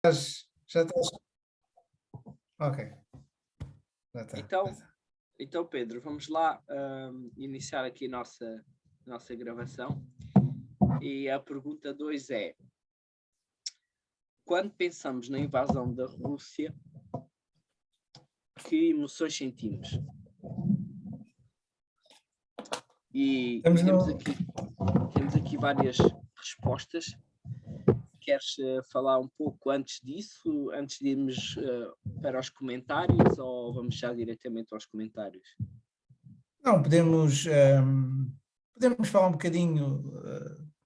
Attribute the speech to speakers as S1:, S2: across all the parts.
S1: Já estás? Ok, já está.
S2: Então, então, Pedro, vamos lá iniciar aqui a nossa gravação. E a pergunta 2 é: quando pensamos na invasão da Rússia, que emoções sentimos? E
S1: Estamos
S2: temos aqui várias respostas. Queres falar um pouco antes disso, antes de irmos para os comentários, ou vamos já diretamente aos comentários?
S1: Não, podemos falar um bocadinho,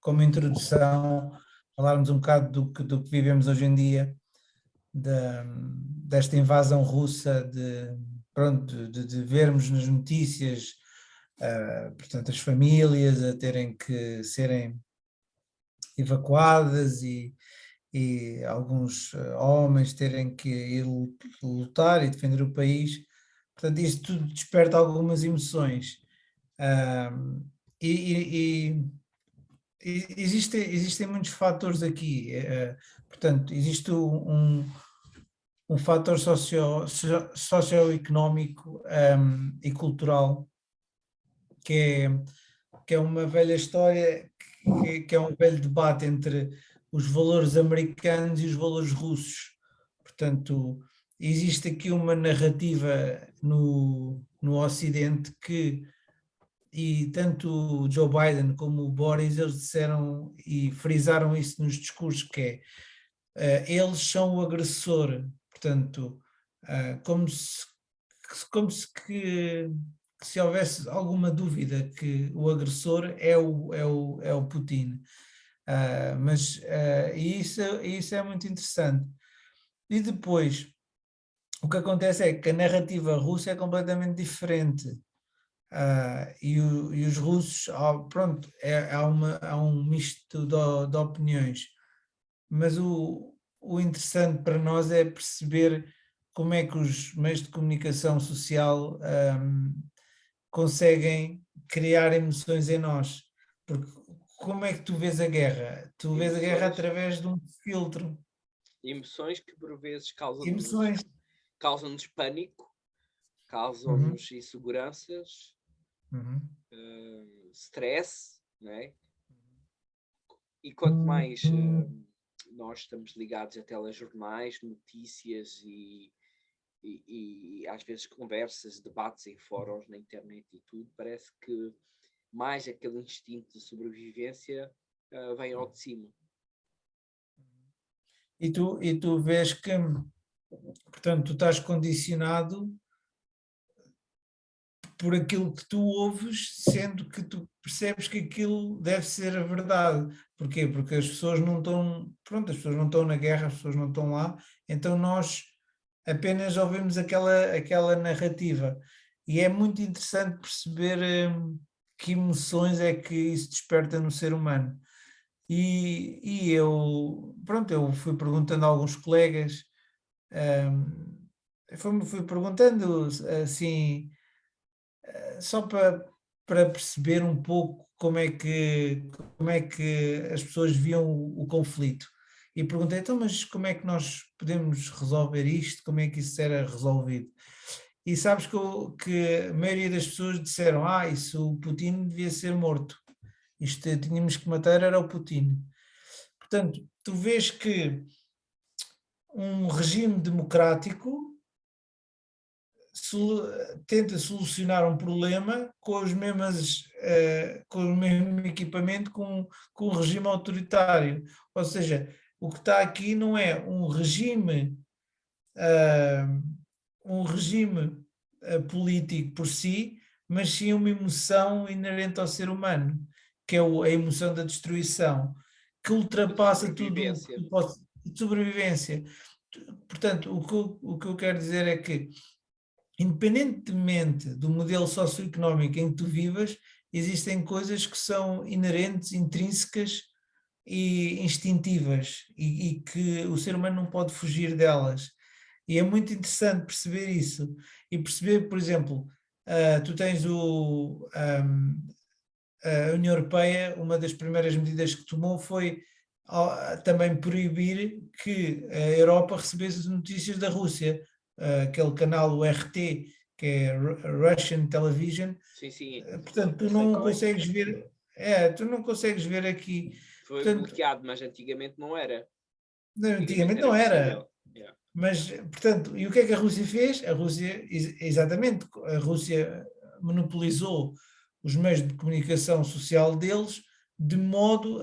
S1: como introdução, falarmos um bocado do que vivemos hoje em dia, desta invasão russa, de vermos nas notícias, portanto, as famílias a terem que serem evacuadas e alguns homens terem que ir lutar e defender o país. Portanto, isto tudo desperta algumas emoções. Ahm, existem muitos fatores aqui. Portanto, existe um fator socioeconómico, e cultural, que é uma velha história, que é um velho debate entre os valores americanos e os valores russos. Portanto, existe aqui uma narrativa no Ocidente e tanto o Joe Biden como o Boris, eles disseram e frisaram isso nos discursos, que é, eles são o agressor, portanto, como que se houvesse alguma dúvida que o agressor é o Putin. Isso é muito interessante. E depois, o que acontece é que a narrativa russa é completamente diferente. E os russos, pronto, há um misto de opiniões, mas o interessante para nós é perceber como é que os meios de comunicação social conseguem criar emoções em nós. Porque como é que tu vês a guerra? Tu vês a guerra através de um filtro.
S2: Emoções que por vezes
S1: Emoções.
S2: causam-nos pânico,
S1: Uhum,
S2: causam-nos inseguranças,
S1: uhum,
S2: stress, não é? E quanto mais nós estamos ligados a telejornais, notícias e às vezes conversas, debates em fóruns na internet e tudo, parece que mais aquele instinto de sobrevivência vem ao de cima.
S1: E tu vês que, portanto, tu estás condicionado por aquilo que tu ouves, sendo que tu percebes que aquilo deve ser a verdade. Porquê? Porque as pessoas não estão, pronto, as pessoas não estão na guerra, as pessoas não estão lá, então nós apenas ouvimos aquela narrativa. E é muito interessante perceber que emoções é que isso desperta no ser humano. E eu fui perguntando a alguns colegas, fui perguntando assim, só para perceber um pouco como é que as pessoas viam o conflito. E perguntei, então, mas como é que nós podemos resolver isto? Como é que isso era resolvido? E sabes que a maioria das pessoas disseram, isso o Putin devia ser morto. Isto tínhamos que matar era o Putin. Portanto, tu vês que um regime democrático tenta solucionar um problema com o mesmo equipamento com um regime autoritário. Ou seja, o que está aqui não é ah, um regime político por si, mas sim uma emoção inerente ao ser humano, que é a emoção da destruição, que ultrapassa tudo o que de sobrevivência. Portanto, o que eu quero dizer é que, independentemente do modelo socioeconómico em que tu vivas, existem coisas que são inerentes, intrínsecas e instintivas e que o ser humano não pode fugir delas. E é muito interessante perceber isso e perceber, por exemplo, tu tens a União Europeia, uma das primeiras medidas que tomou foi também proibir que a Europa recebesse as notícias da Rússia. Aquele canal, o RT, que é Russian Television.
S2: Sim.
S1: Portanto, tu
S2: Eu sei
S1: não
S2: qual é.
S1: consegues ver, tu não consegues ver aqui.
S2: Foi
S1: Portanto,
S2: bloqueado, mas antigamente não era.
S1: antigamente
S2: Era
S1: não era.
S2: possível. Yeah.
S1: Mas, portanto, e o que é que a Rússia fez? A Rússia, exatamente, a Rússia monopolizou os meios de comunicação social deles de modo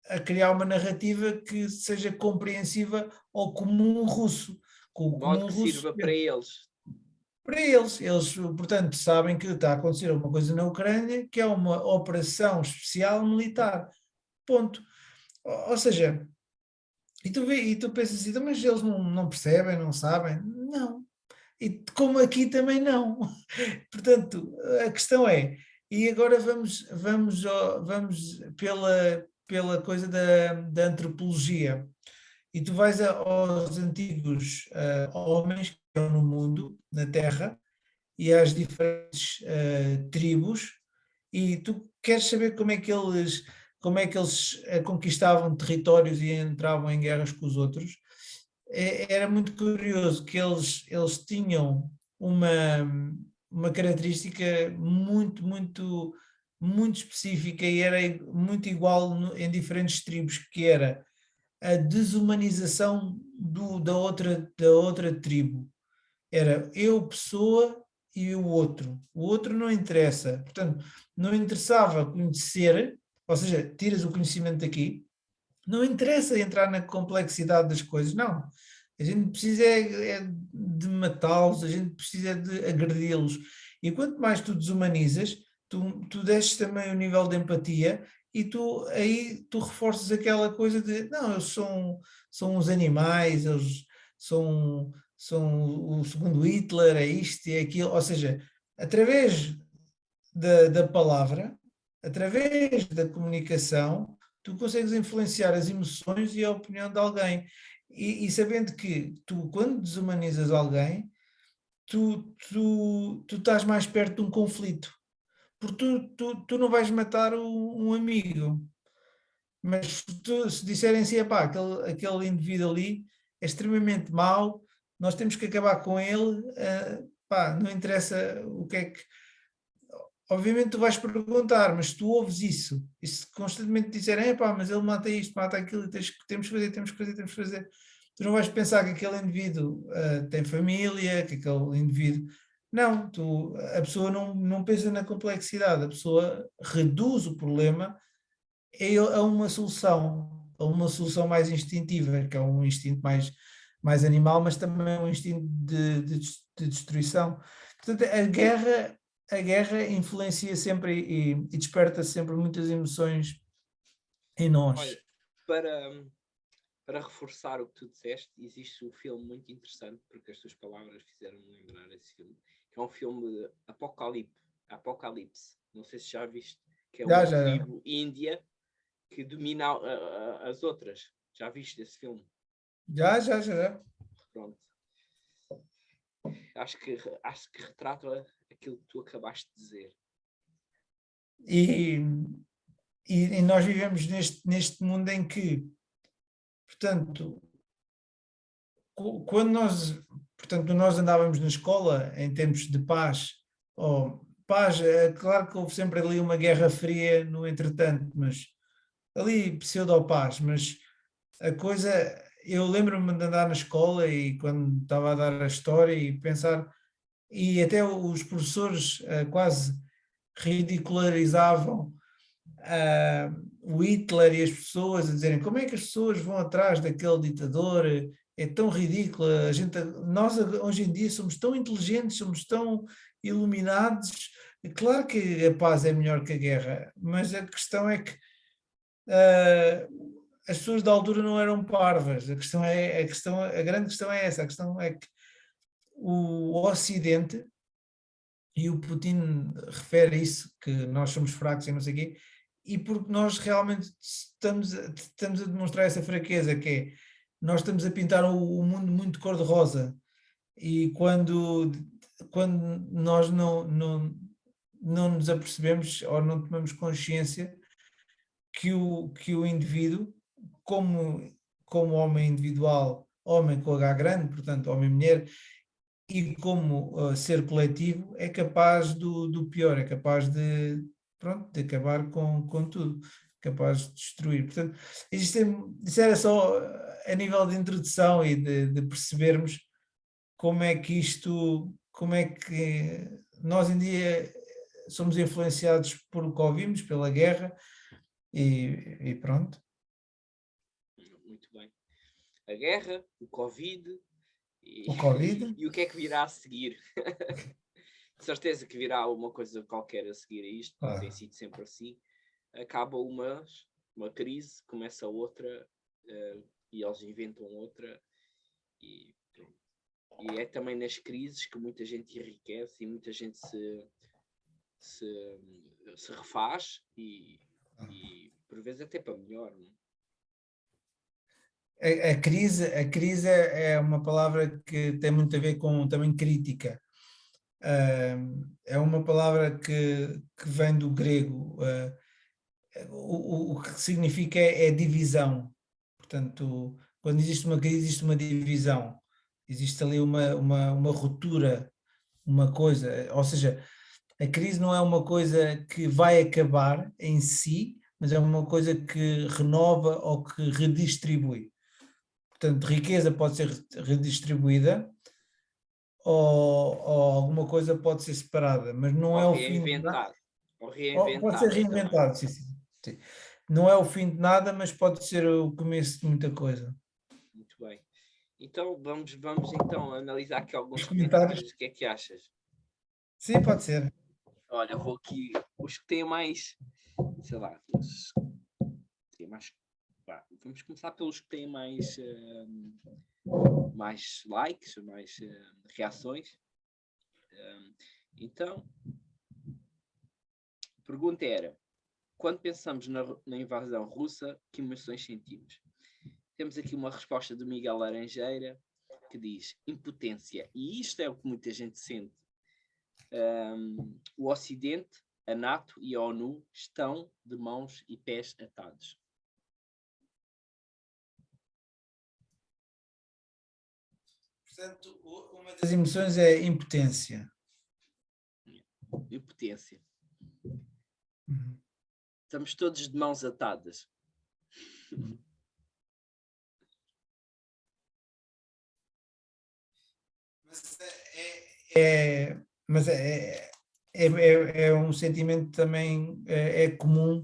S1: a criar uma narrativa que seja compreensiva ao comum russo. Com
S2: De
S1: o
S2: modo
S1: comum
S2: que
S1: russo,
S2: sirva para eles.
S1: para eles, portanto, sabem que está a acontecer uma coisa na Ucrânia, que é uma operação especial militar. Ponto. Ou seja, e tu pensas assim, "Então, mas eles não percebem, não sabem?" Não. E como aqui também não. Portanto, a questão é, e agora vamos pela coisa da antropologia. E tu vais aos antigos homens que estão no mundo, na Terra, e às diferentes tribos, e tu queres saber como é que eles conquistavam territórios e entravam em guerras com os outros. Era muito curioso que eles tinham uma, uma característica muito específica e era muito igual em diferentes tribos, que era a desumanização da outra tribo. Era eu, pessoa, e o outro não interessa. Portanto, não interessava conhecer, ou seja, tiras o conhecimento daqui, não interessa entrar na complexidade das coisas, não. A gente precisa é de matá-los, a gente precisa de agredi-los. E quanto mais tu desumanizas, tu desces também o nível de empatia e aí tu reforças aquela coisa de não, eles são os animais, eles são o segundo Hitler, é isto e é aquilo. Ou seja, através da palavra, através da comunicação, tu consegues influenciar as emoções e a opinião de alguém. E sabendo que tu, quando desumanizas alguém, tu estás mais perto de um conflito. Porque tu não vais matar um amigo, mas se disserem assim, epá, aquele indivíduo ali é extremamente mau, nós temos que acabar com ele, pá, não interessa o que é que. Obviamente tu vais perguntar, mas se tu ouves isso, e se constantemente disserem, epá, mas ele mata isto, mata aquilo, e temos que fazer, temos que fazer, temos que fazer, tu não vais pensar que aquele indivíduo tem família, que aquele indivíduo. Não, a pessoa não pensa na complexidade, a pessoa reduz o problema a uma solução mais instintiva, que é um instinto mais animal, mas também é um instinto de destruição. Portanto, a guerra influencia sempre e desperta sempre muitas emoções em nós.
S2: Olha, para reforçar o que tu disseste, existe um filme muito interessante, porque as tuas palavras fizeram-me lembrar esse filme, que é um filme de Apocalipse. Não sei se já viste, que é
S1: Já,
S2: uma
S1: já,
S2: tribo índia que domina as outras. Já viste esse filme?
S1: já, já, já.
S2: Pronto. Acho que retrata aquilo que tu acabaste de dizer.
S1: E, e nós vivemos neste mundo em que, portanto, quando nós andávamos na escola em tempos de paz, ou paz, é claro que houve sempre ali uma guerra fria no entretanto, mas ali pseudo-paz, mas a coisa, eu lembro-me de andar na escola e quando estava a dar a história e pensar, e até os professores quase ridicularizavam o Hitler e as pessoas a dizerem como é que as pessoas vão atrás daquele ditador, é tão ridículo, nós hoje em dia somos tão inteligentes, somos tão iluminados, claro que a paz é melhor que a guerra, mas a questão é que as pessoas da altura não eram parvas, a grande questão é essa, a questão é que o Ocidente, e o Putin refere isso, que nós somos fracos e não sei o quê, e porque nós realmente estamos a demonstrar essa fraqueza, que é, nós estamos a pintar o mundo muito cor-de-rosa, e quando nós não nos apercebemos ou não tomamos consciência que o indivíduo, como homem individual, homem com H grande, portanto, homem-mulher, e como ser coletivo, é capaz do pior, é capaz pronto, de acabar com tudo, capaz de destruir. Portanto, isso era só a nível de introdução e de percebermos como é que como é que nós em dia somos influenciados por o que ouvimos, pela guerra, e pronto.
S2: Muito bem. A guerra, o Covid
S1: O Covid,
S2: e o que é que virá a seguir? De certeza que virá uma coisa qualquer a seguir a isto, porque tem sido sempre assim. Acaba uma crise, começa outra, e eles inventam outra, e é também nas crises que muita gente enriquece e muita gente se refaz e por vezes até para melhor. Não?
S1: a crise é uma palavra que tem muito a ver com também crítica. É uma palavra que vem do grego. O que significa é divisão. Portanto, quando existe uma crise, existe uma divisão. Existe ali uma ruptura, uma coisa. Ou seja, a crise não é uma coisa que vai acabar em si, mas é uma coisa que renova ou que redistribui. Portanto, riqueza pode ser redistribuída ou alguma coisa pode ser separada, mas não
S2: Ou
S1: é o fim de nada.
S2: reinventar. Ou
S1: Pode ser
S2: reinventada também.
S1: reinventado, sim, sim, sim. Não é o fim de nada, mas pode ser o começo de muita coisa.
S2: Muito bem. Então vamos então analisar aqui alguns
S1: Os comentários?
S2: comentários. O que é que achas?
S1: Sim, pode ser.
S2: Olha, vou aqui. Os que têm mais. Sei lá. Têm mais. Vamos começar pelos que têm mais likes, mais reações. Então, a pergunta era: quando pensamos na invasão russa, que emoções sentimos? Temos aqui uma resposta do Miguel Laranjeira que diz impotência. E isto é o que muita gente sente. O Ocidente, a NATO e a ONU estão de mãos e pés atados.
S1: Portanto, uma das emoções é impotência.
S2: Impotência.
S1: Uhum.
S2: Estamos todos de mãos atadas.
S1: Uhum. Mas é um sentimento também, é comum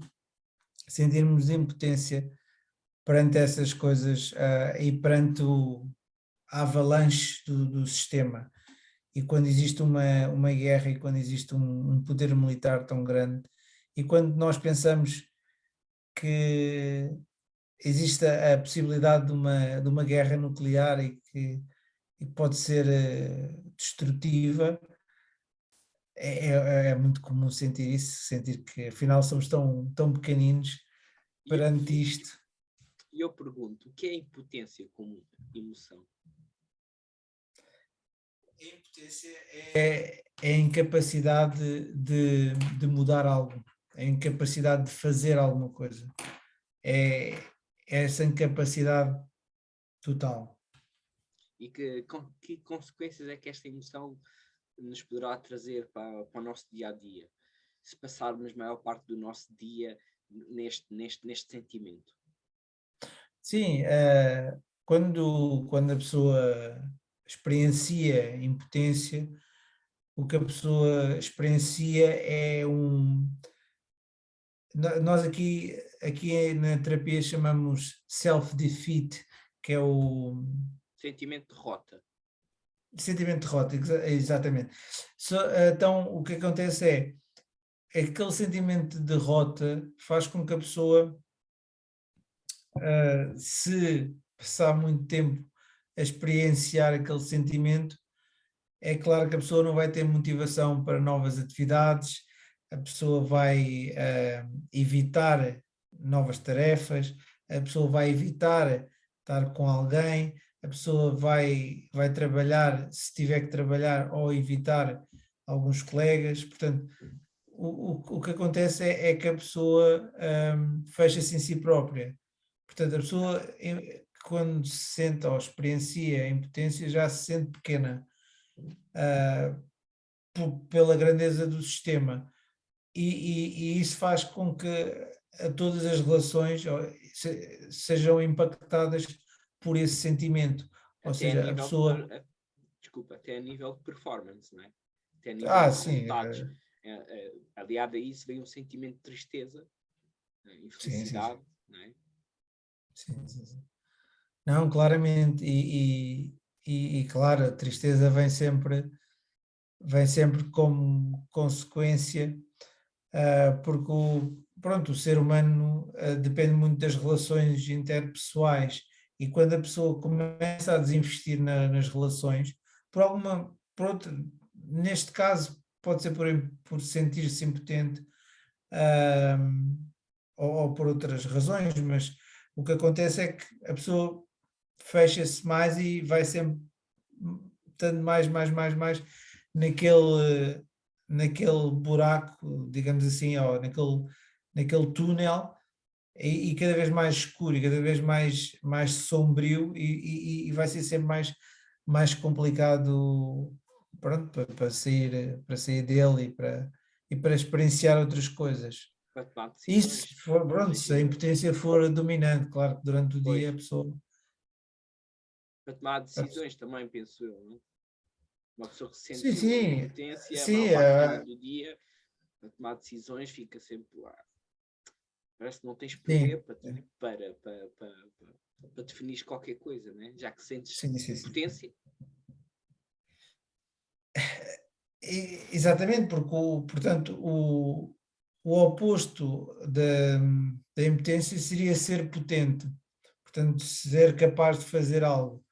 S1: sentirmos impotência perante essas coisas e perante a avalanche do sistema. E quando existe uma guerra e quando existe um poder militar tão grande, e quando nós pensamos que existe a possibilidade de uma guerra nuclear e que pode ser destrutiva, é muito comum sentir isso, sentir que afinal somos tão pequeninos perante isto.
S2: E eu pergunto, o que é impotência como emoção?
S1: A impotência é a incapacidade de mudar algo, é a incapacidade de fazer alguma coisa. É essa incapacidade total.
S2: E que consequências é que esta emoção nos poderá trazer para o nosso dia a dia? Se passarmos a maior parte do nosso dia neste sentimento.
S1: Sim, quando a pessoa experiencia impotência, o que a pessoa experiencia é nós aqui na terapia chamamos self-defeat, que é o
S2: Sentimento de derrota.
S1: sentimento de derrota, exatamente. Então, o que acontece é que aquele sentimento de derrota faz com que a pessoa, se passar muito tempo a experienciar aquele sentimento, é claro que a pessoa não vai ter motivação para novas atividades, a pessoa vai evitar novas tarefas, a pessoa vai evitar estar com alguém, a pessoa vai trabalhar, se tiver que trabalhar, ou evitar alguns colegas. Portanto, o que acontece é que a pessoa fecha-se em si própria. Portanto, a pessoa, quando se sente ou experiencia a impotência, já se sente pequena, ah, pela grandeza do sistema. E isso faz com que todas as relações sejam impactadas por esse sentimento. Ou
S2: Até a
S1: seja, a
S2: nível
S1: pessoa.
S2: desculpa, até a nível de performance, não é? Até a nível de
S1: Sim,
S2: resultados. Aliado a isso vem um sentimento de tristeza,
S1: sim, sim, sim.
S2: infelicidade, não é?
S1: Sim, sim, sim. Não, claramente, claro, a tristeza vem sempre como consequência, porque pronto, o ser humano depende muito das relações interpessoais, e quando a pessoa começa a desinvestir nas relações, neste caso pode ser por sentir-se impotente, ah, ou por outras razões, mas o que acontece é que a pessoa fecha-se mais e vai sempre estando mais naquele buraco, digamos assim, ou naquele túnel, e cada vez mais escuro e cada vez mais sombrio, e vai ser sempre mais complicado, pronto, para sair dele e para experienciar outras coisas.
S2: Para tomar
S1: E
S2: decisões.
S1: se for, pronto, se a
S2: Imagina,
S1: impotência for dominante, claro que durante o dia a
S2: pois,
S1: pessoa.
S2: para tomar
S1: a pessoa-
S2: decisões também, penso eu, não é? Uma pessoa que se
S1: sim,
S2: sente sempre em
S1: sim,
S2: impotência, a
S1: sim,
S2: maior parte do dia, para tomar decisões, fica sempre lá. Parece que não tens
S1: sim,
S2: poder para definir qualquer coisa, né? Já que sentes
S1: sim, sim, sim.
S2: impotência.
S1: Exatamente, porque, portanto, o oposto da impotência seria ser potente, portanto, ser capaz de fazer algo.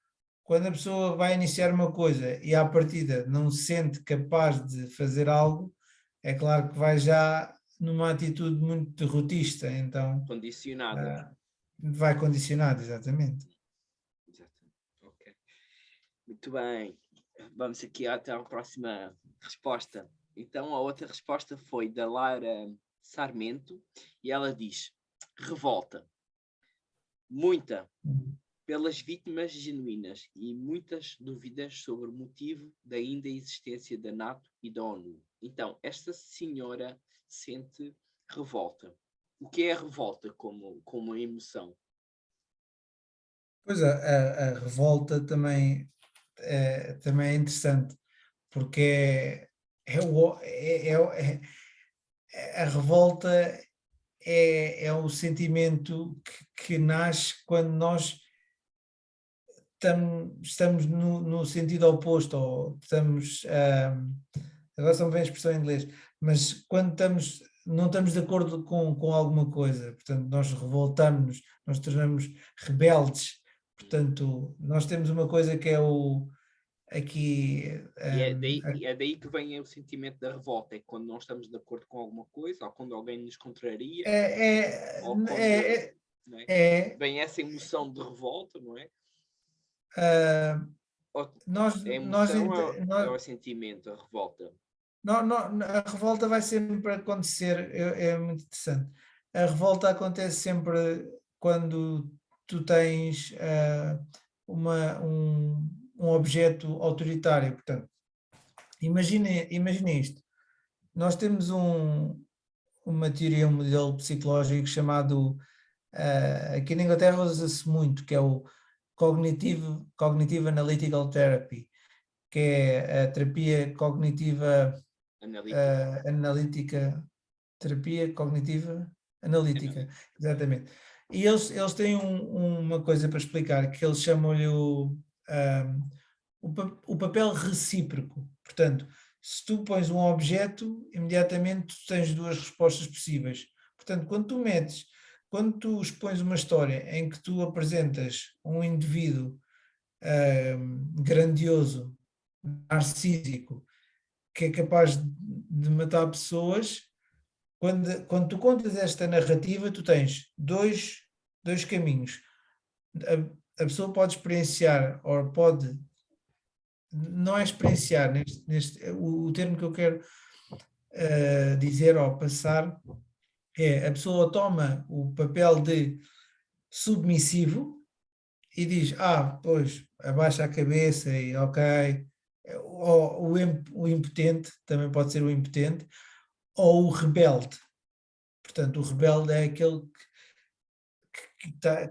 S1: Quando a pessoa vai iniciar uma coisa e à partida não se sente capaz de fazer algo, é claro que vai já numa atitude muito derrotista, então
S2: Condicionada.
S1: vai condicionado, exatamente.
S2: Exatamente. Ok. Muito bem. Vamos aqui até à próxima resposta. Então, a outra resposta foi da Lara Sarmento e ela diz: revolta, muita, pelas vítimas genuínas e muitas dúvidas sobre o motivo da ainda existência da NATO e da ONU. Então, esta senhora sente revolta. O que é a revolta como emoção?
S1: Pois a revolta também é interessante, porque a revolta é o sentimento que nasce quando nós estamos no sentido oposto, ou estamos, agora só me vem a expressão em inglês, mas quando não estamos de acordo com alguma coisa, portanto, nós revoltamos-nos, nós tornamos rebeldes, portanto, nós temos uma coisa que é aqui,
S2: E é daí que vem o sentimento da revolta, é quando não estamos de acordo com alguma coisa, ou quando alguém nos contraria,
S1: é,
S2: ou quando,
S1: é,
S2: não é?
S1: é,
S2: Vem essa emoção de revolta, não é?
S1: ah,
S2: Ou
S1: nós,
S2: é
S1: nós,
S2: emoção ou é o sentimento, a revolta?
S1: a revolta vai sempre acontecer, é muito interessante. A revolta acontece sempre quando tu tens um objeto autoritário. Portanto, imagina isto. Nós temos uma teoria, um modelo psicológico chamado, aqui na Inglaterra usa-se muito, que é o Cognitive Analytical Therapy, que é a terapia cognitiva
S2: Analítica.
S1: analítica, terapia cognitiva analítica,
S2: Analítica.
S1: exatamente. E eles têm uma coisa para explicar, que eles chamam-lhe o papel recíproco. Portanto, se tu pões um objeto, imediatamente tu tens duas respostas possíveis. Portanto, quando tu expões uma história em que tu apresentas um indivíduo grandioso, narcísico, que é capaz de matar pessoas, quando tu contas esta narrativa, tu tens dois caminhos. A pessoa pode experienciar, ou não é experienciar, o termo que eu quero, dizer ou passar é: a pessoa toma o papel de submissivo e diz, pois, abaixa a cabeça e ok, ou o impotente, também pode ser o impotente, ou o rebelde. Portanto, o rebelde é aquele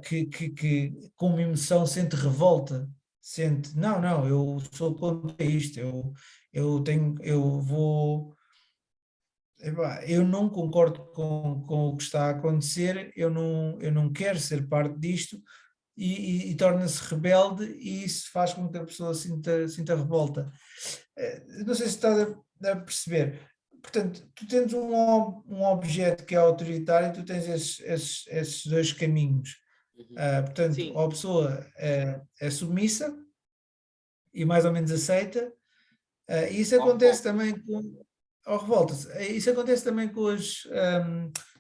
S1: que com uma emoção sente revolta, sente, não, eu sou contra isto, eu vou, eu não concordo com o que está a acontecer, eu não quero ser parte disto, e torna-se rebelde, e isso faz com que a pessoa sinta revolta. Não sei se estás a perceber. Portanto, tu tens um objeto que é autoritário, e tu tens esses dois caminhos. Portanto,
S2: Sim,
S1: ou a pessoa é submissa e mais ou menos aceita, e isso
S2: ou
S1: acontece
S2: revolta-se.
S1: também ou revolta-se. Isso acontece também com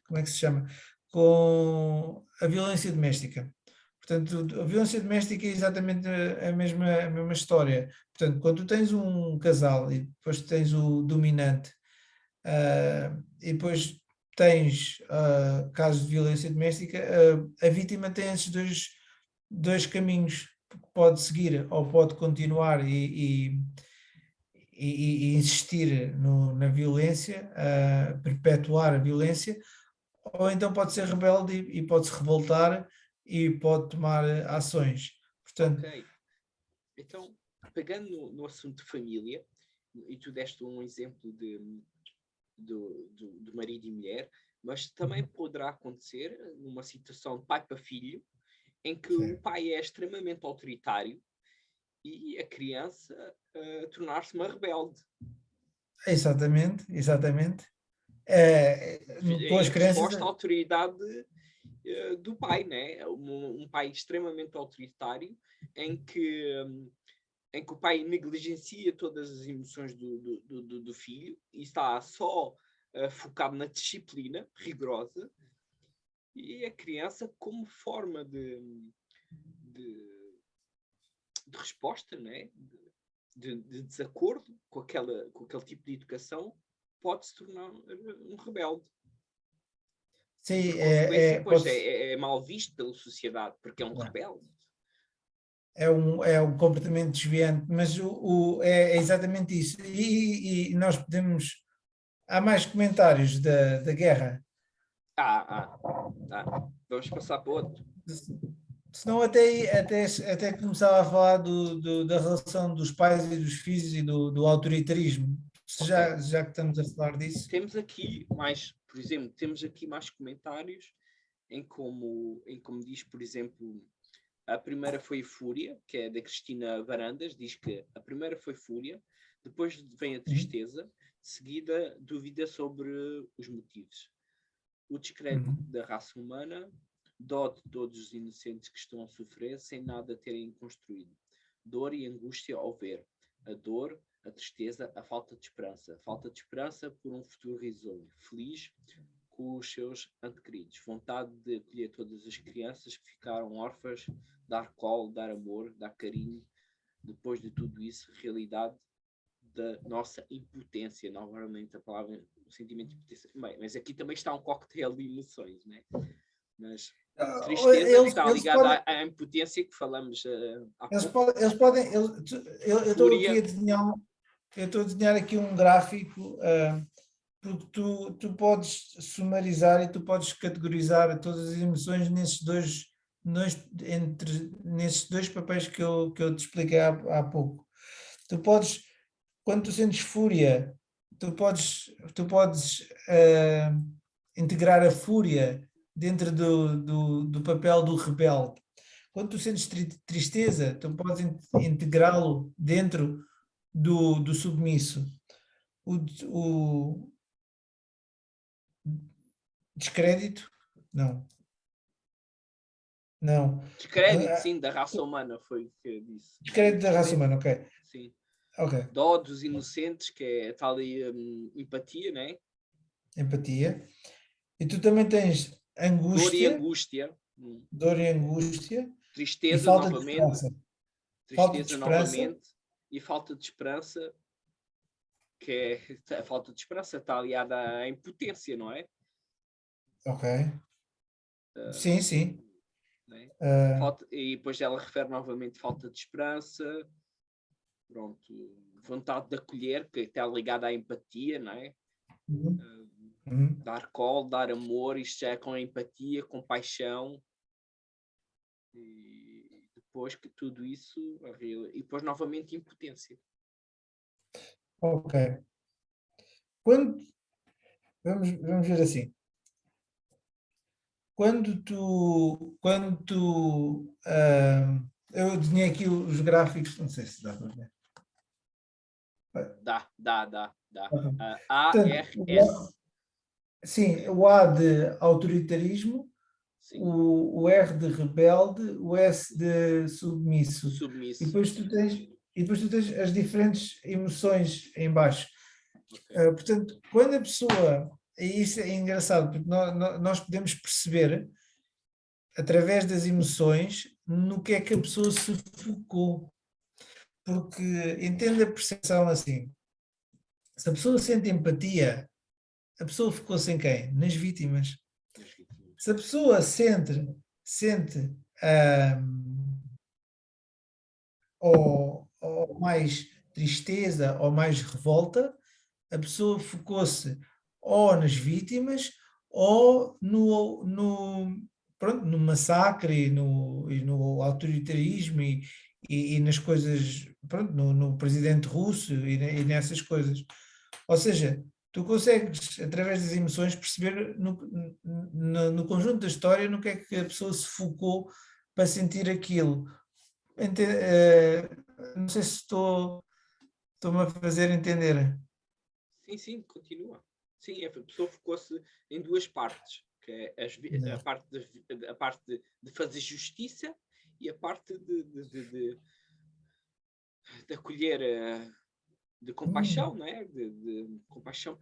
S1: como é que se chama? Com a violência doméstica. Portanto, a violência doméstica é exatamente a mesma história. Portanto, quando tu tens um casal e depois tens o dominante, e depois tens casos de violência doméstica, a vítima tem esses dois caminhos que pode seguir, ou pode continuar e insistir na violência, perpetuar a violência, ou então pode ser rebelde e pode-se revoltar e pode tomar ações. Portanto,
S2: Ok. Então, pegando no assunto de família, e tu deste um exemplo do marido e mulher, mas também poderá acontecer numa situação de pai para filho, em que o
S1: sim,
S2: pai é extremamente autoritário e a criança tornar-se uma rebelde,
S1: exatamente. Com as
S2: em
S1: crianças,
S2: resposta à autoridade do pai, né? Um pai extremamente autoritário, em que, em que o pai negligencia todas as emoções do filho e está só focado na disciplina rigorosa, e a criança, como forma de, de resposta, né? De desacordo com aquele tipo de educação, pode se tornar um rebelde. E
S1: sim,
S2: por consequência, pois
S1: pode,
S2: é mal visto pela sociedade, porque é um
S1: é,
S2: rebelde.
S1: é um comportamento desviante, mas é exatamente isso. E nós podemos. Há mais comentários da guerra.
S2: Vamos passar para outro.
S1: Senão até começava a falar da relação dos pais e dos filhos e do autoritarismo. Se
S2: Ok.
S1: já que estamos a falar disso.
S2: Temos aqui mais, por exemplo, temos aqui mais comentários em como diz, por exemplo, a primeira foi Fúria, que é da Cristina Varandas, diz que a primeira foi Fúria, depois vem a
S1: Uhum,
S2: tristeza, seguida dúvida sobre os motivos. O descrédito
S1: uhum.
S2: da raça humana, dó de todos os inocentes que estão a sofrer sem nada terem construído. Dor e angústia ao ver. A dor, a tristeza, a falta de esperança. Falta de esperança por um futuro risonho. Feliz com os seus antequeridos. Vontade de acolher todas as crianças que ficaram órfãs, dar colo, dar amor, dar carinho. Depois de tudo isso, realidade da nossa impotência. Novamente a palavra, o sentimento de impotência. Bem, mas aqui também está um coquetel de emoções, né? Mas tristeza que está
S1: Eles
S2: ligada
S1: podem,
S2: à impotência que falamos há
S1: eles
S2: pouco.
S1: podem, eles podem, eu estou aqui
S2: Fúria,
S1: a desenhar, eu estou a desenhar aqui um gráfico, porque tu podes sumarizar e tu podes categorizar todas as emoções nesses dois papéis que eu te expliquei há pouco. Tu podes, quando tu sentes fúria, tu podes integrar a fúria dentro do papel do rebelde. Quando tu sentes tristeza, tu podes integrá-lo dentro do submisso. O descrédito? Não, não.
S2: descrédito,
S1: Ah,
S2: sim, da raça humana, foi o que eu disse.
S1: Descrédito da raça
S2: Descrédito,
S1: humana, ok.
S2: sim.
S1: Ok.
S2: Dó dos inocentes, que é tal aí empatia, né?
S1: Empatia. E tu também tens
S2: Dor e
S1: angústia,
S2: angústia.
S1: dor e angústia e
S2: Tristeza
S1: falta de
S2: novamente,
S1: esperança. Falta de
S2: tristeza
S1: esperança,
S2: novamente e falta de esperança. que é a falta de esperança, está aliada à impotência, não é?
S1: Ok. Sim, sim.
S2: Não é?
S1: Ah,
S2: E depois ela refere novamente falta de esperança, pronto, vontade de acolher, que está ligada à empatia, não é?
S1: uhum, uhum.
S2: Dar colo, dar amor, isto já é com empatia, compaixão. E depois que tudo isso, e depois novamente impotência.
S1: Ok. Quando, vamos ver assim. Eu desenhei aqui os gráficos, não sei se dá para ver.
S2: Dá.
S1: Ok. Portanto,
S2: ARS.
S1: sim, o A de autoritarismo,
S2: Sim,
S1: o R de rebelde, o S de submisso. E
S2: submisso.
S1: depois tu tens, e depois tu tens as diferentes emoções em baixo.
S2: Ok.
S1: Portanto, quando a pessoa, e isso é engraçado, porque nós podemos perceber, através das emoções, no que é que a pessoa se focou. Porque entende a percepção assim. Se a pessoa sente empatia, a pessoa focou-se em quem? Nas vítimas.
S2: Nas vítimas.
S1: Se a pessoa sente ou mais tristeza ou mais revolta, a pessoa focou-se ou nas vítimas ou pronto, no massacre e no autoritarismo e nas coisas, pronto, no presidente russo e nessas coisas. Ou seja, tu consegues, através das emoções, perceber no conjunto da história no que é que a pessoa se focou para sentir aquilo. Não sei se estou-me a fazer entender.
S2: Sim, continua. Sim, a pessoa focou-se em duas partes, que é a parte de fazer justiça e a parte de acolher, de compaixão,
S1: Hum.
S2: não é? De compaixão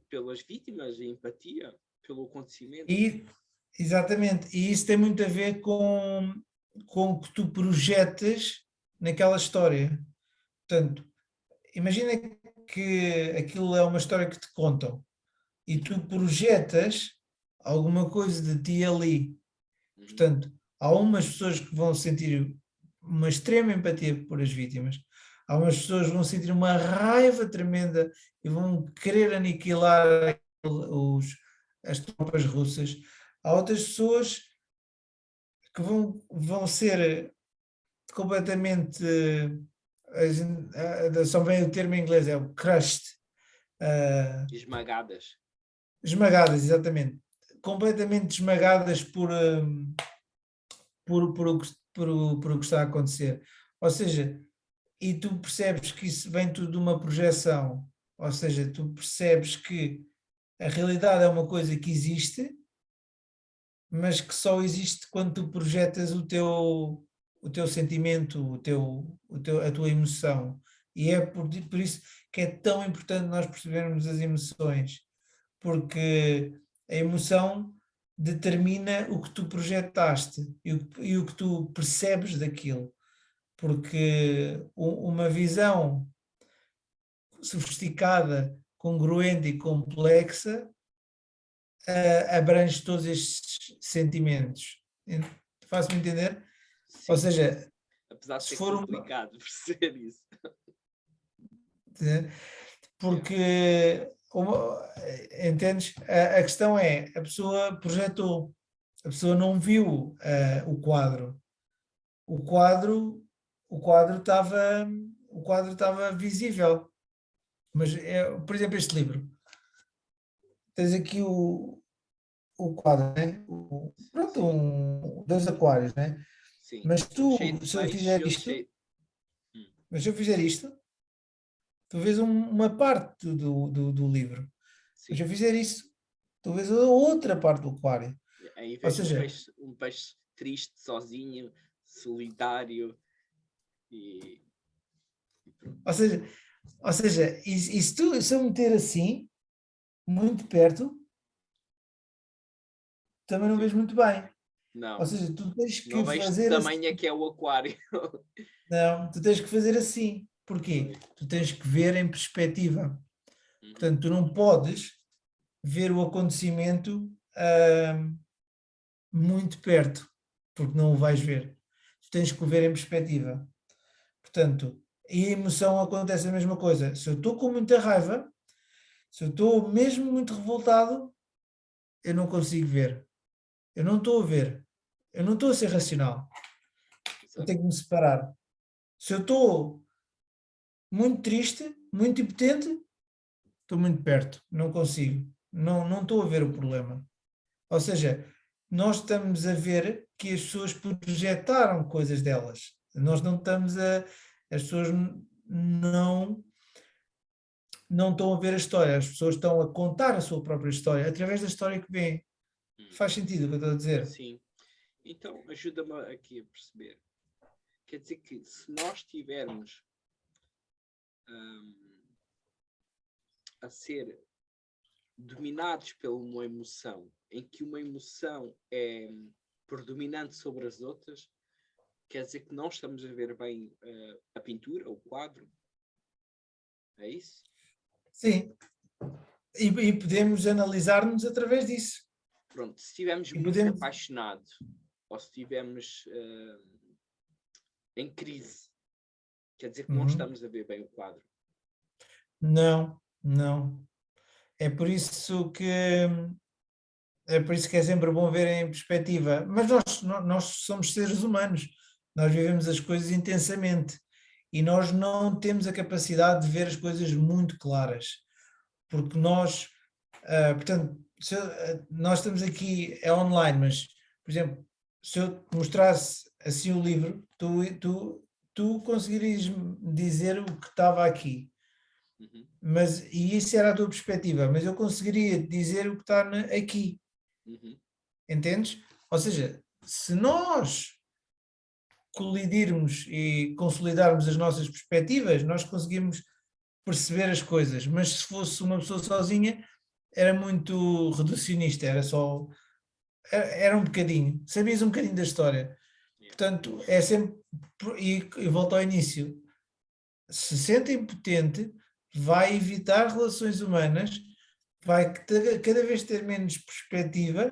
S2: pelas vítimas e empatia pelo acontecimento.
S1: E, exatamente, e isso tem muito a ver com o que tu projetas naquela história. Portanto, imagina que aquilo é uma história que te contam e tu projetas alguma coisa de ti ali.
S2: Uhum.
S1: Portanto, há umas pessoas que vão sentir uma extrema empatia por as vítimas, há umas pessoas que vão sentir uma raiva tremenda e vão querer aniquilar as tropas russas, há outras pessoas que vão ser completamente. Só vem o termo em inglês, é o crushed, ah,
S2: Esmagadas.
S1: esmagadas, exatamente, completamente esmagadas por o que está a acontecer. Ou seja, e tu percebes que isso vem tudo de uma projeção, ou seja, tu percebes que a realidade é uma coisa que existe, mas que só existe quando tu projetas o teu sentimento, a tua emoção. E é por isso que é tão importante nós percebermos as emoções, porque a emoção determina o que tu projetaste e o que tu percebes daquilo. Porque uma visão sofisticada, congruente e complexa abrange todos estes sentimentos. Faço-me entender? Ou
S2: Sim,
S1: seja,
S2: apesar de
S1: se
S2: ser
S1: for uma.
S2: complicado perceber isso. Yeah.
S1: Porque, entendes? A questão é, a pessoa projetou, a pessoa não viu o quadro. O quadro, o quadro estava, o quadro estava visível. Mas, por exemplo, este livro. Tens aqui o quadro, né? Pronto,
S2: Sim,
S1: dois aquários, né?
S2: sim.
S1: Mas
S2: Um cheio de
S1: se eu
S2: peixes
S1: fizer
S2: e outro
S1: isto,
S2: cheio. Hum,
S1: mas se eu fizer isto, tu vês uma parte do livro. Mas se
S2: sim.
S1: eu fizer isto, tu vês a outra parte do aquário.
S2: Aí
S1: Ou
S2: vejo
S1: seja,
S2: um peixe triste, sozinho, solitário e, e pronto.
S1: ou seja, se eu meter assim, muito perto, também não
S2: Sim.
S1: vejo muito bem. Ou
S2: Não,
S1: seja, tu tens
S2: não
S1: que
S2: vejo de
S1: fazer assim.
S2: tamanho é que é o aquário.
S1: Não, tu tens que fazer assim. Porquê?
S2: Pois.
S1: Tu tens que ver em perspectiva. Portanto, tu não podes ver o acontecimento muito perto, porque não o vais ver. Tu tens que o ver em perspectiva. Portanto, e a emoção acontece a mesma coisa. Se eu estou com muita raiva, se eu estou mesmo muito revoltado, eu não consigo ver. Eu não estou a ver. Eu não estou a ser racional. Eu tenho que me separar. Se eu estou muito triste, muito impotente, estou muito perto. Não consigo. Não estou a ver o problema. Ou seja, nós estamos a ver que as pessoas projetaram coisas delas. Nós não estamos a. As pessoas não estão a ver a história, as pessoas estão a contar a sua própria história através da história que vêem. Faz sentido o que eu estou a dizer?
S2: Sim. Então, ajuda-me aqui a perceber. Quer dizer que se nós estivermos a ser dominados por uma emoção, em que uma emoção é predominante sobre as outras, quer dizer que não estamos a ver bem a pintura, o quadro? É isso?
S1: Sim. E podemos analisar-nos através disso.
S2: Pronto, se estivermos
S1: E
S2: muito
S1: podemos.
S2: apaixonados ou se estivermos em crise, quer dizer que não estamos a ver bem o quadro.
S1: Não, não. É por isso que é sempre bom ver em perspectiva. Mas nós somos seres humanos, nós vivemos as coisas intensamente e nós não temos a capacidade de ver as coisas muito claras, porque nós, portanto, nós estamos aqui, é online, mas, por exemplo, se eu te mostrasse assim o livro, tu conseguirias me dizer o que estava aqui. E isso era a tua perspectiva, mas eu conseguiria dizer o que está aqui. Entendes? Ou seja, se nós colidirmos e consolidarmos as nossas perspectivas, nós conseguimos perceber as coisas, mas se fosse uma pessoa sozinha, era muito reducionista, era um bocadinho, sabias um bocadinho da história. Portanto, é sempre, e volto ao início, se sente impotente, vai evitar relações humanas, vai cada vez ter menos perspectiva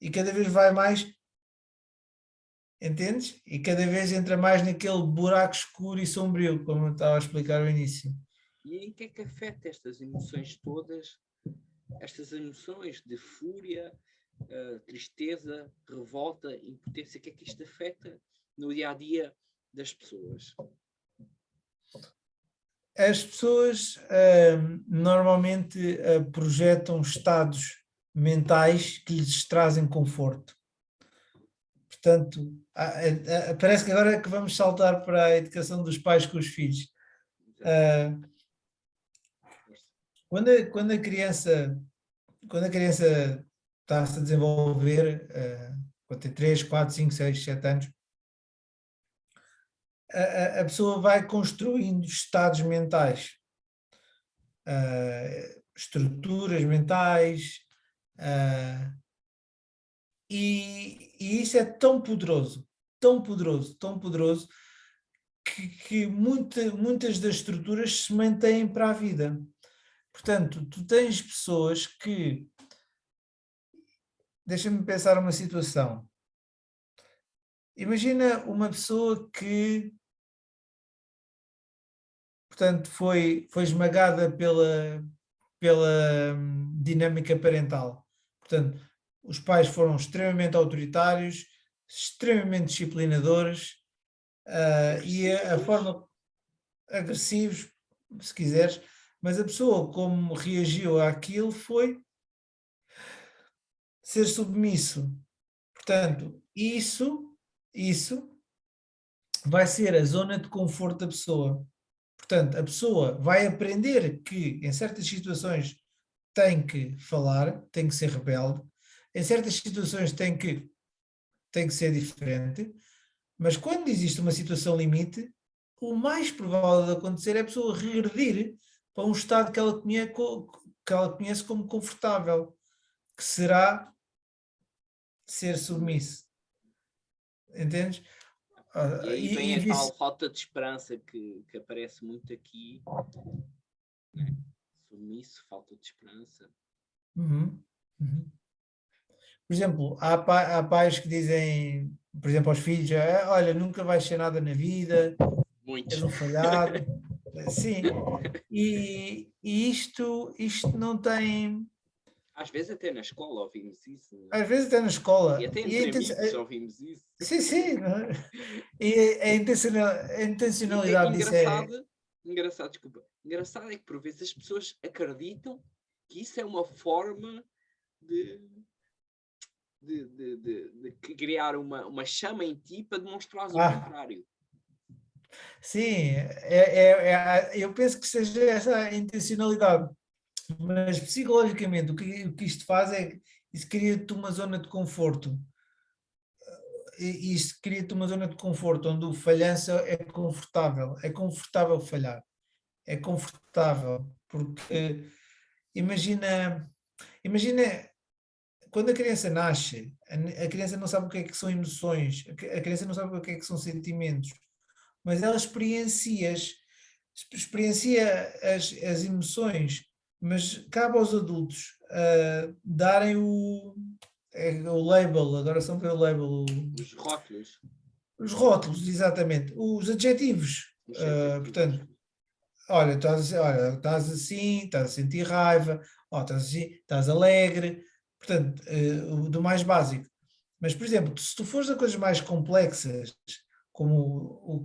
S1: e cada vez vai mais, entendes? E cada vez entra mais naquele buraco escuro e sombrio, como eu estava a explicar ao início.
S2: E em que é que afeta estas emoções todas, estas emoções de fúria, tristeza, revolta, impotência, o que é que isto afeta no dia a dia das pessoas?
S1: As pessoas normalmente projetam estados mentais que lhes trazem conforto. Portanto, parece que agora é que vamos saltar para a educação dos pais com os filhos. Quando a criança está-se a desenvolver, quando tem 3, 4, 5, 6, 7 anos, a pessoa vai construindo estados mentais, estruturas mentais, e isso é tão poderoso, tão poderoso, tão poderoso, que muitas das estruturas se mantêm para a vida. Portanto, tu tens pessoas que. Deixa-me pensar uma situação. Imagina uma pessoa que, portanto, foi esmagada pela dinâmica parental. Portanto, os pais foram extremamente autoritários, extremamente disciplinadores, e a forma agressivos, se quiseres, mas a pessoa como reagiu àquilo foi ser submisso. Portanto, isso vai ser a zona de conforto da pessoa. Portanto, a pessoa vai aprender que em certas situações tem que falar, tem que ser rebelde, em certas situações tem que ser diferente, mas quando existe uma situação limite, o mais provável de acontecer é a pessoa regredir para um estado que ela conhece como confortável, que será ser submisso. Entendes?
S2: E aí vem a tal falta de esperança que aparece muito aqui. Né? compromisso, falta de esperança.
S1: Uhum, uhum. Por exemplo, há pais que dizem, por exemplo, aos filhos, olha, nunca vais ser nada na vida, és
S2: Muitos.
S1: um falhado. Sim, e isto não tem,
S2: Às vezes até na escola ouvimos isso, né?
S1: às vezes até na
S2: E
S1: escola,
S2: até
S1: e
S2: entre amigos ouvimos isso.
S1: sim, sim, não é? E a
S2: E é
S1: intencionalidade disso
S2: engraçado, desculpa. Engraçado é que por vezes as pessoas acreditam que isso é uma forma de, de criar uma chama em ti para demonstrar o
S1: ah,
S2: contrário.
S1: sim, eu penso que seja essa a intencionalidade, mas psicologicamente o que isto faz é que isso cria-te uma zona de conforto. E isto cria-te uma zona de conforto onde o falhança é confortável falhar, é confortável, porque imagina, imagina quando a criança nasce, a criança não sabe o que é que são emoções, a criança não sabe o que é que são sentimentos, mas ela experiencia as emoções, mas cabe aos adultos darem o label, agora são ver o label,
S2: Os rótulos,
S1: os rótulos, exatamente, os adjetivos.
S2: os adjetivos.
S1: Portanto, olha, estás assim, estás a sentir raiva, estás assim, estás alegre, portanto, do mais básico. Mas, por exemplo, se tu fores a coisas mais complexas, como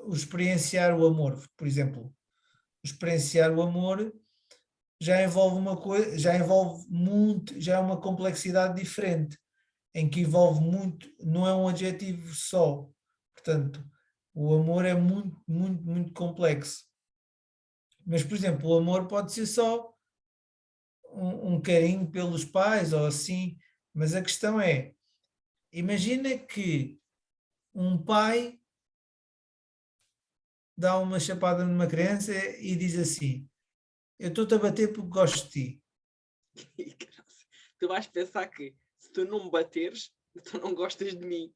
S1: o experienciar o amor, por exemplo, o experienciar o amor já envolve uma coisa, já envolve muito, já é uma complexidade diferente, em que envolve muito, não é um adjetivo só. Portanto, o amor é muito, muito, muito complexo. Mas, por exemplo, o amor pode ser só um carinho pelos pais ou assim, mas a questão é, imagina que um pai dá uma chapada numa criança e diz assim: eu estou-te a bater porque gosto de ti.
S2: E, tu vais pensar que se tu não me bateres, tu não gostas de mim.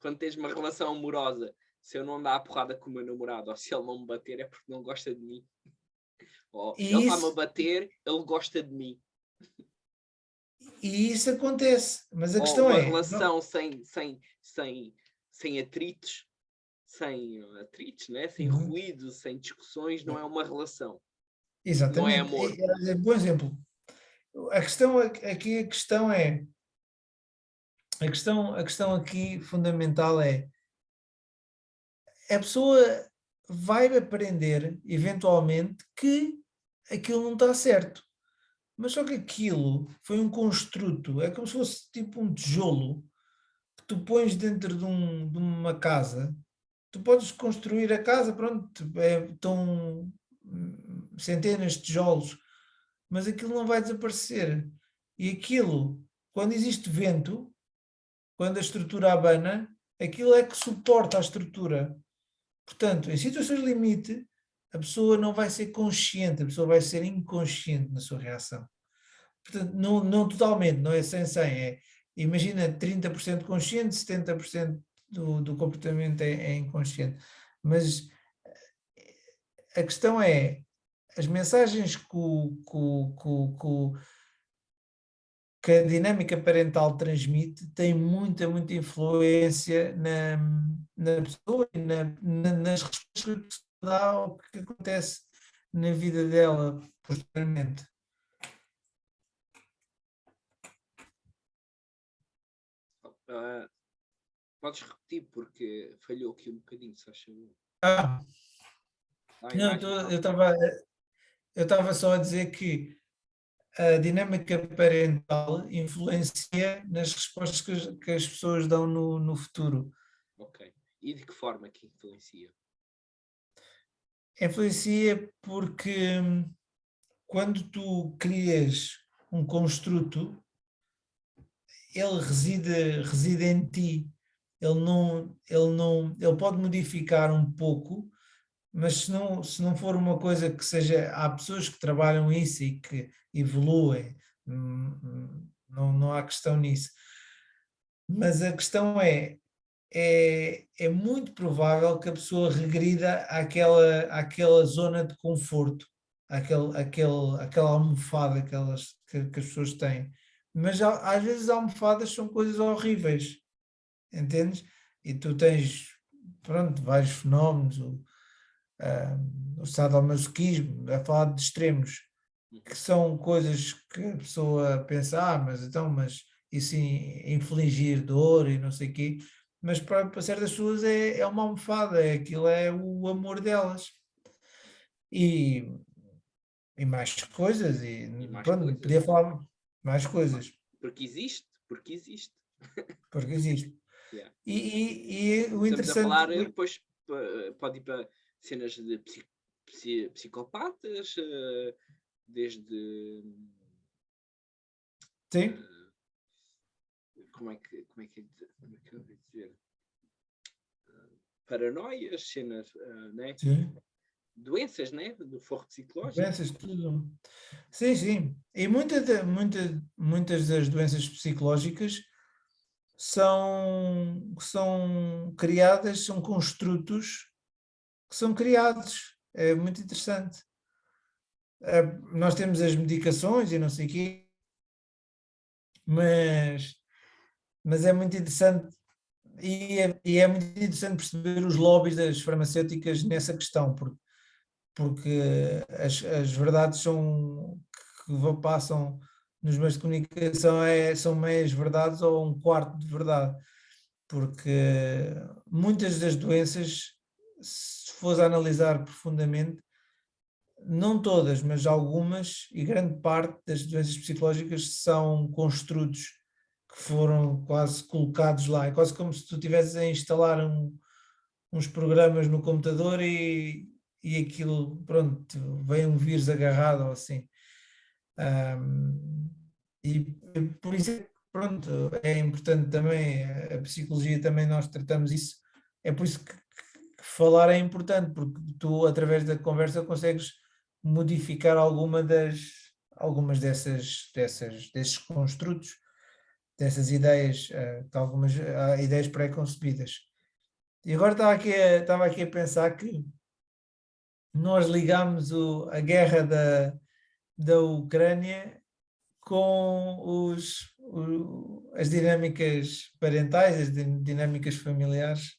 S2: Quando tens uma relação amorosa, se eu não dar a porrada com o meu namorado, ou se ele não me bater, é porque não gosta de mim. Ou ele
S1: E
S2: está-me a
S1: isso,
S2: bater, ele gosta de mim.
S1: e isso acontece, mas a
S2: Ou
S1: questão
S2: uma
S1: é,
S2: relação sem atritos, né? Sem
S1: uhum,
S2: ruído, sem discussões, não é uma relação. Não é
S1: exatamente,
S2: amor.
S1: é bom exemplo. A questão aqui, a questão aqui fundamental é, a pessoa vai aprender eventualmente que aquilo não está certo. Mas só que aquilo foi um construto, é como se fosse tipo um tijolo que tu pões dentro de uma casa. Tu podes construir a casa, pronto, estão centenas de tijolos, mas aquilo não vai desaparecer. E aquilo, quando existe vento, quando a estrutura abana, aquilo é que suporta a estrutura. Portanto, em situações de limite, a pessoa não vai ser consciente, a pessoa vai ser inconsciente na sua reação. Portanto, não totalmente, não é 100-100, imagina 30% consciente, 70% do comportamento é inconsciente. Mas a questão é, as mensagens que a dinâmica parental transmite têm muita, muita influência na pessoa e nas respostas que a pessoa dá ao que acontece na vida dela posteriormente.
S2: Podes repetir porque falhou aqui um bocadinho, se achas.
S1: Ah,
S2: A
S1: não,
S2: imagem está.
S1: eu estava só a dizer que a dinâmica parental influencia nas respostas que as pessoas dão no futuro.
S2: Ok. E de que forma que influencia?
S1: Influencia porque quando tu crias um construto, ele reside em ti. Ele pode modificar um pouco, mas se não for uma coisa que seja, há pessoas que trabalham isso e que evoluem, não há questão nisso. Mas a questão é muito provável que a pessoa regrida àquela zona de conforto. aquela almofada que as pessoas têm. Mas às vezes almofadas são coisas horríveis, entendes? E tu tens, pronto, vários fenómenos, ah, o sadomasoquismo, a falar de extremos, que são coisas que a pessoa pensa, mas então, mas isso infligir dor e não sei o quê, mas para certas pessoas é uma almofada, aquilo é o amor delas. E, e mais coisas, e
S2: E mais
S1: pronto,
S2: coisas,
S1: podia
S2: não é?
S1: falar mais coisas,
S2: Porque existe.
S1: porque existe.
S2: Yeah.
S1: E o
S2: Estamos a
S1: interessante,
S2: falar, depois pode ir para cenas de psicopatas, desde
S1: sim,
S2: eh, como é que eu vou dizer? Paranoias, cenas, né?
S1: sim,
S2: Doenças, né? Do forro psicológico.
S1: doenças, tudo. Sim, sim. E muitas das doenças psicológicas são criadas, são construtos que são criados. É muito interessante. Nós temos as medicações e não sei o quê, mas, mas é muito interessante e é muito interessante perceber os lobbies das farmacêuticas nessa questão, porque as verdades passam nos meios de comunicação são meias verdades ou um quarto de verdade, porque muitas das doenças, se fores a analisar profundamente, não todas, mas algumas e grande parte das doenças psicológicas são construtos que foram quase colocados lá. É quase como se tu estivesses a instalar uns programas no computador e aquilo, pronto, vem um vírus agarrado ou assim. Ahm, e por isso, pronto, é importante também, a psicologia também nós tratamos isso, é por isso que falar é importante, porque tu, através da conversa, consegues modificar algumas desses construtos, dessas ideias, que algumas há ideias pré-concebidas. E agora estava aqui a pensar que nós ligamos a guerra da Ucrânia com as dinâmicas parentais, as dinâmicas familiares.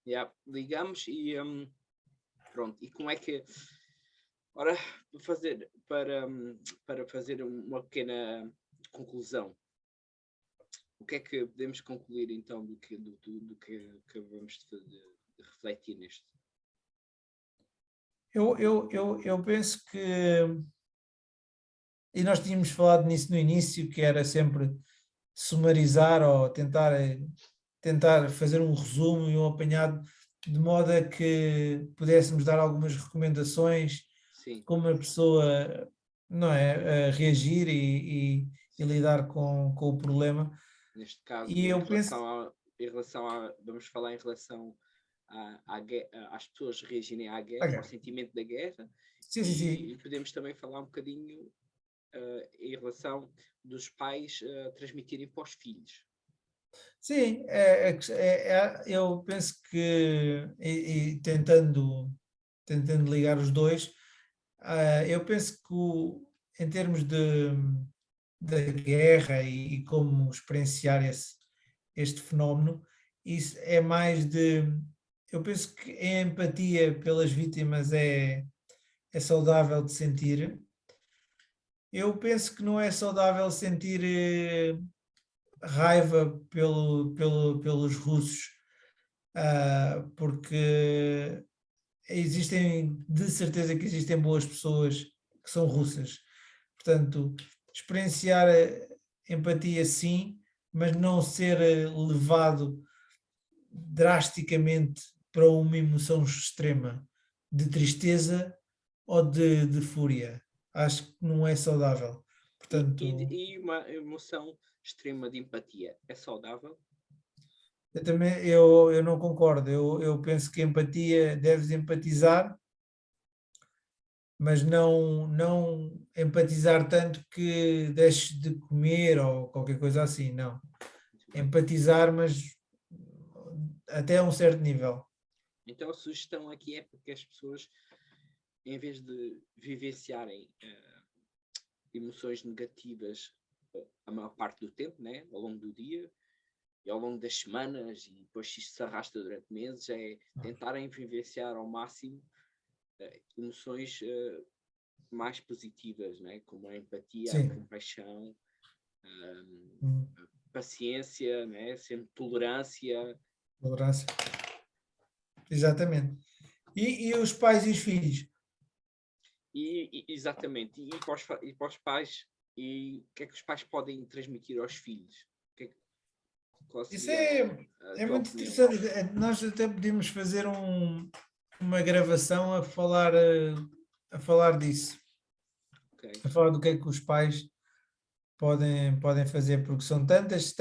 S2: Yeah, ligamos e pronto. E como é que. Ora, para fazer uma pequena conclusão, o que é que podemos concluir então do que acabamos de refletir neste?
S1: Eu penso que, e nós tínhamos falado nisso no início, que era sempre sumarizar ou tentar fazer um resumo e um apanhado, de modo a que pudéssemos dar algumas recomendações
S2: Sim,
S1: como a pessoa, não é, a reagir e lidar com o problema.
S2: neste caso,
S1: E eu penso,
S2: vamos falar em relação às pessoas reagirem à
S1: ah,
S2: guerra, ao sentimento da guerra,
S1: sim, sim,
S2: e
S1: sim,
S2: podemos também falar um bocadinho em relação dos pais transmitirem para os filhos.
S1: sim, eu penso que, e tentando ligar os dois, eu penso que em termos da guerra e como experienciar este fenómeno, isso é mais de. Eu penso que a empatia pelas vítimas é saudável de sentir. Eu penso que não é saudável sentir raiva pelos russos, porque de certeza que existem boas pessoas que são russas. Portanto, experienciar empatia sim, mas não ser levado drasticamente para uma emoção extrema de tristeza ou de fúria. Acho que não é saudável. Portanto,
S2: E uma emoção extrema de empatia é saudável?
S1: eu não concordo. Eu penso que empatia, deves empatizar, mas não empatizar tanto que deixes de comer ou qualquer coisa assim, não.
S2: Muito bem.
S1: Empatizar, mas até a um certo nível.
S2: Então a sugestão aqui é porque as pessoas em vez de vivenciarem emoções negativas a maior parte do tempo, né, ao longo do dia e ao longo das semanas, e depois isto se arrasta durante meses, é tentarem vivenciar ao máximo emoções mais positivas, né, como a empatia,
S1: Sim.
S2: a compaixão, a paciência, né, sempre tolerância.
S1: Tolerância. Exatamente. E os pais e os filhos?
S2: Exatamente. E para os pais, e o que é que os pais podem transmitir aos filhos? Qual
S1: Isso
S2: seria a
S1: é
S2: tua
S1: muito
S2: opinião?
S1: interessante. Nós até podíamos fazer uma gravação a falar disso,
S2: Okay?
S1: a falar do que é que os pais podem fazer, porque são tantas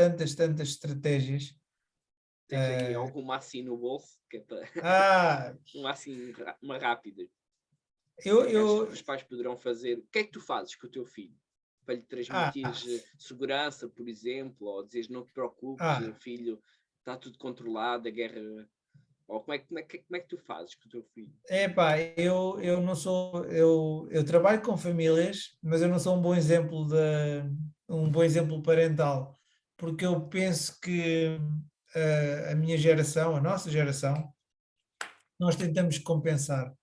S1: estratégias.
S2: Tens aí alguma assim no bolso, que é para
S1: Ah,
S2: uma assim, uma rápida.
S1: eu,
S2: O que achas que
S1: eu,
S2: os pais poderão fazer? O que é que tu fazes com o teu filho? Para lhe
S1: ah,
S2: transmitir segurança, por exemplo, ou dizeres não te preocupes,
S1: ah,
S2: filho, está tudo controlado, a guerra. Ou como é que tu fazes com o teu filho?
S1: Epá, eu não sou, eu trabalho com famílias, mas eu não sou um bom exemplo parental, porque eu penso que a minha geração, a nossa geração, nós tentamos compensar,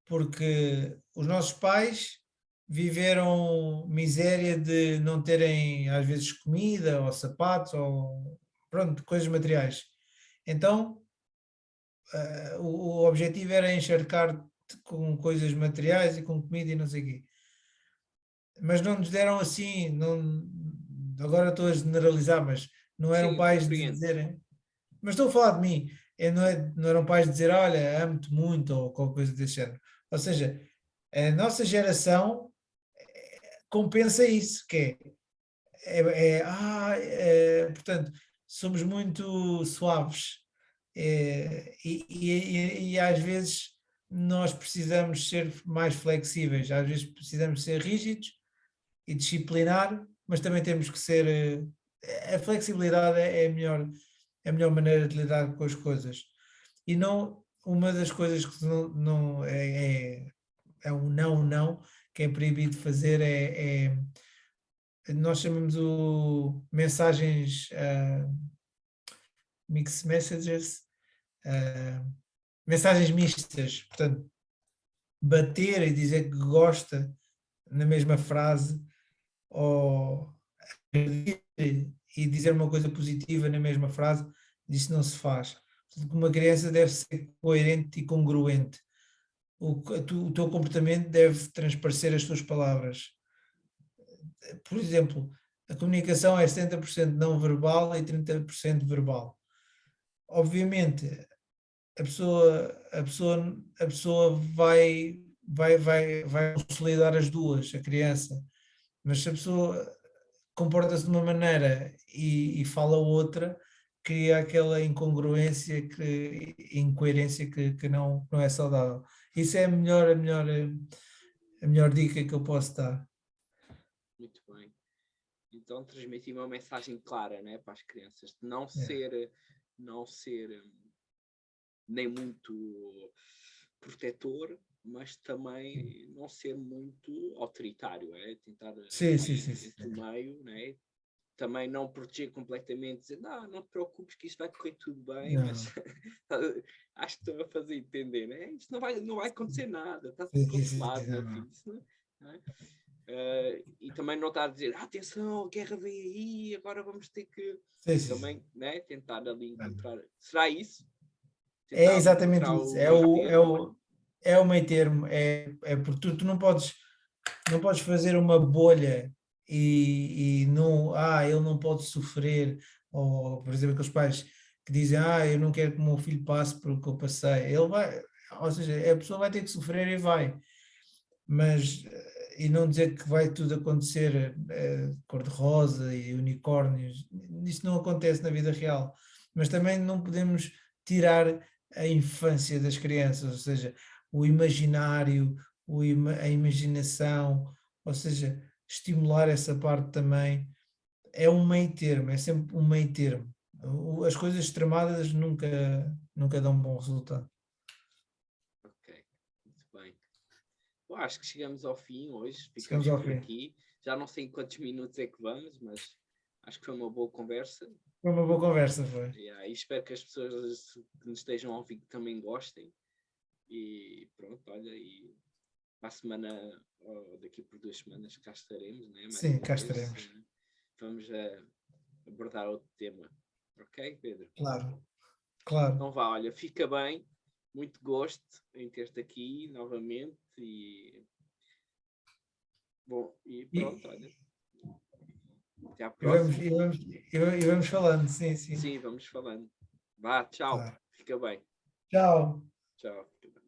S1: porque os nossos pais viveram miséria de não terem às vezes comida ou sapatos ou pronto, coisas materiais. Então o objetivo era encharcar-te com coisas materiais e com comida e não sei o quê. Mas não nos deram assim, não, agora estou a generalizar, mas não eram
S2: Sim, eu
S1: pais de
S2: compreendo.
S1: dizerem, mas estou a falar de mim, não eram pais de dizer, olha, amo-te muito ou qualquer coisa desse género. Ou seja, a nossa geração compensa isso, que portanto, somos muito suaves. E às vezes nós precisamos ser mais flexíveis, às vezes precisamos ser rígidos e disciplinar, mas também temos que ser. A flexibilidade é a melhor maneira de lidar com as coisas. E não, uma das coisas que não é um não, que é proibido fazer nós chamamos o mensagens mixed messages, ah, mensagens mistas, portanto, bater e dizer que gosta na mesma frase ou agredir e dizer uma coisa positiva na mesma frase, isso não se faz. Portanto, uma criança deve ser coerente e congruente. O teu comportamento deve transparecer as tuas palavras. Por exemplo, a comunicação é 70% não verbal e 30% verbal. Obviamente, a pessoa vai consolidar as duas, a criança, mas se a pessoa comporta-se de uma maneira e fala outra, cria aquela incongruência, incoerência que não é saudável. Isso é a melhor dica que eu posso dar.
S2: Muito bem. Então transmitir uma mensagem clara, né, para as crianças, de
S1: É.
S2: não ser nem muito protetor, mas também não ser muito autoritário, é tentar
S1: Sim, sim,
S2: ali
S1: sim,
S2: entre o
S1: sim.
S2: meio, né? Também não proteger completamente, dizer, não te preocupes que isto vai correr tudo bem, mas
S1: Não.
S2: acho que estou a fazer entender, né? Isto não vai acontecer nada, está tudo
S1: Sim, sim, sim,
S2: controlado,
S1: sim,
S2: meu
S1: não.
S2: filho. Isso não é? E também não estar a dizer, atenção, a guerra vem aí, agora vamos ter que
S1: Sim, sim,
S2: também,
S1: sim.
S2: né, tentar ali
S1: Não.
S2: encontrar. Será isso?
S1: É
S2: Tentar ali
S1: exatamente
S2: encontrar
S1: isso.
S2: o meio termo?
S1: É o meio termo. É porque tu não podes fazer uma bolha e não, ele não pode sofrer, ou por exemplo, aqueles pais que dizem, eu não quero que o meu filho passe pelo que eu passei. Ele vai, ou seja, a pessoa vai ter que sofrer e vai, mas e não dizer que vai tudo acontecer cor-de-rosa e unicórnios, isso não acontece na vida real, mas também não podemos tirar a infância das crianças, ou seja, o imaginário, a imaginação, ou seja, estimular essa parte também é um meio termo, é sempre um meio termo. As coisas extremadas nunca dão bom resultado.
S2: Ok, muito bem. Pô, acho que chegamos ao fim hoje.
S1: Chegamos
S2: Ficamos
S1: ao
S2: por
S1: fim.
S2: aqui. Já não sei em quantos minutos é que vamos, mas acho que foi uma boa conversa.
S1: Foi uma boa conversa, foi.
S2: Yeah, e espero que as pessoas que nos estejam a ouvir também gostem. E pronto, olha, e para a semana, ou daqui por 2 semanas, cá estaremos, né? Mais
S1: Sim,
S2: uma
S1: cá
S2: vez.
S1: estaremos.
S2: Vamos abordar outro tema. Ok, Pedro?
S1: Claro, claro.
S2: Então vá, olha, fica bem. Muito gosto em ter-te aqui novamente. E bom, e pronto, olha. Até à
S1: E vamos,
S2: próxima.
S1: e vamos falando, sim, sim.
S2: Sim, vamos falando. Vá, tchau.
S1: Claro.
S2: Fica bem.
S1: Tchau.
S2: Tchau. Fica bem.